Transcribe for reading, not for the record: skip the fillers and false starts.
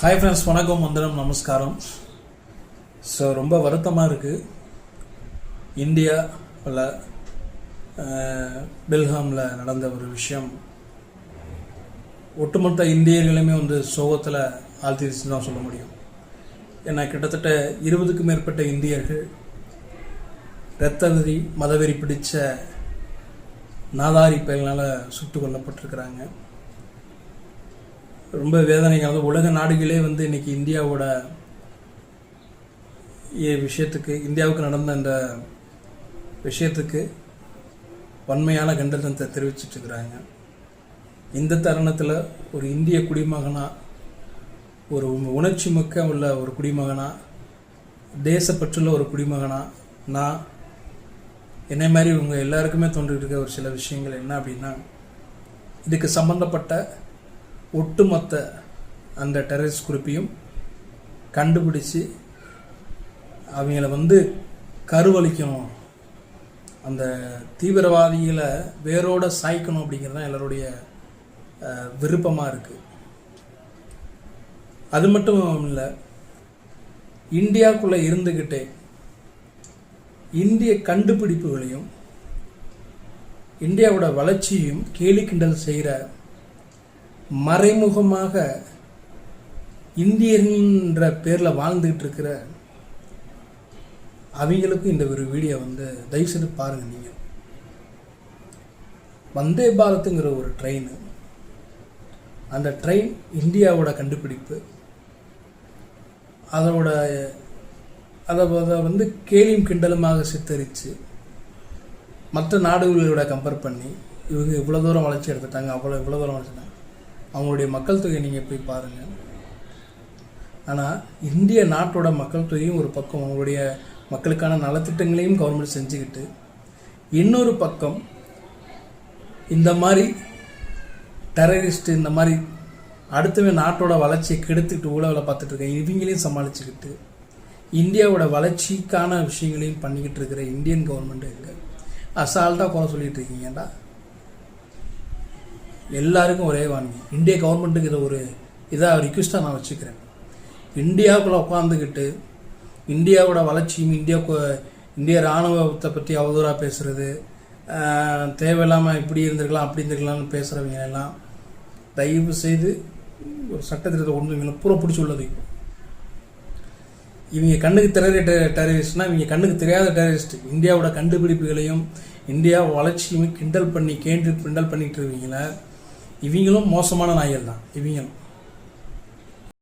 Hi friends, வணக்கம், வந்தனம், நமஸ்காரம். ஸோ ரொம்ப வருத்தமாக இருக்குது. இந்தியாவில் பெல்காமில் நடந்த ஒரு விஷயம் ஒட்டுமொத்த இந்தியர்களுமே சோகத்தில் ஆழ்த்திடுச்சுன்னு தான் சொல்ல முடியும். ஏன்னா கிட்டத்தட்ட 20க்கும் மேற்பட்ட இந்தியர்கள் இரத்தவெறி மதவெறி பிடித்த நாதாரி பயல்னால் சுட்டு கொல்லப்பட்டிருக்கிறாங்க. ரொம்ப வேதனைகள். உலக நாடுகளே இன்னைக்கு இந்தியாவோட விஷயத்துக்கு, இந்தியாவுக்கு நடந்த அந்த விஷயத்துக்கு வன்மையான கண்டனத்தை தெரிவிச்சிட்டு இருக்கிறாங்க. இந்த தருணத்தில் ஒரு இந்திய குடிமகனா, ஒரு உணர்ச்சி மிக்க உள்ள ஒரு குடிமகனா, தேசப்பற்றுள்ள ஒரு குடிமகனா, நான் என்னை மாதிரி இவங்க எல்லாருக்குமே தோன்றிட்டு இருக்க ஒரு சில விஷயங்கள் என்ன அப்படின்னா, இதுக்கு சம்பந்தப்பட்ட ஒட்டுமொத்த அந்த டெரரிஸ்ட் குரூப்பையும் கண்டுபிடிச்சு அவங்கள கருவழிக்கணும், அந்த தீவிரவாதிகளை வேரோட சாய்க்கணும் அப்படிங்கிறது தான் எல்லாருடைய விருப்பமாக இருக்குது. அது மட்டும் இல்லை, இந்தியாவுக்குள்ளே இருந்துக்கிட்டே இந்திய கண்டுபிடிப்புகளையும் இந்தியாவோட வளர்ச்சியையும் கேலி கிண்டல் செய்கிற மறைமுகமாக இந்தியன்ற பேரில் வாழ்ந்துகிட்டு இருக்கிற அவங்களுக்கும் இந்த ஒரு வீடியோ தயவுசெய்து பாருங்கள். நீங்கள் வந்தே பாரத்துங்கிற ஒரு ட்ரெயின், அந்த ட்ரெயின் இந்தியாவோட கண்டுபிடிப்பு. அதை கேலியும் கிண்டலுமாக சித்தரித்து மற்ற நாடுகளோட கம்பேர் பண்ணி இவங்க இவ்வளோ தூரம் வளர்ச்சி எடுத்துட்டாங்க, இவ்வளோ தூரம் வளர்ச்சிட்டாங்க. அவங்களுடைய மக்கள் தொகை நீங்கள் போய் பாருங்கள். ஆனால் இந்திய நாட்டோட மக்கள் தொகையும் ஒரு பக்கம், அவங்களுடைய மக்களுக்கான நலத்திட்டங்களையும் கவர்மெண்ட் செஞ்சுக்கிட்டு, இன்னொரு பக்கம் இந்த மாதிரி டெரரிஸ்ட்டு, இந்த மாதிரி அடுத்தவே நாட்டோட வளர்ச்சியை கெடுத்துக்கிட்டு ஊழலை பார்த்துட்டு இருக்க இவங்களையும் சமாளிச்சுக்கிட்டு இந்தியாவோட வளர்ச்சிக்கான விஷயங்களையும் பண்ணிக்கிட்டு இருக்கிற இந்தியன் கவர்மெண்ட் எங்கே அசால்ட்டாக குறை சொல்லிட்டு இருக்கீங்கடா. எல்லாருக்கும் ஒரே வாங்கி இந்திய கவர்மெண்ட்டுக்கு இதை ஒரு இதாக ரிக்வெஸ்ட்டாக நான் வச்சுக்கிறேன். இந்தியாவுக்குள்ளே உட்காந்துக்கிட்டு இந்தியாவோட வளர்ச்சியும் இந்திய இராணுவத்தை பற்றி அவதூறாக பேசுகிறது, தேவையில்லாமல் இப்படி இருந்திருக்கலாம் அப்படி இருந்திருக்கலாம்னு பேசுகிறவங்க எல்லாம் தயவு செய்து ஒரு சட்டத்திட்டத்தை கொண்டு இவங்களை பூரா பிடிச்சி உள்ளது. இவங்க கண்ணுக்கு தெரியாத டெரரிஸ்ட்னா இவங்க கண்ணுக்கு தெரியாத டெரரிஸ்ட். இந்தியாவோட கண்டுபிடிப்புகளையும் இந்தியா வளர்ச்சியும் கிண்டல் பண்ணிட்டு இருக்கீங்கள, இவங்களும் மோசமான நாய்கள் தான் இவங்களும்.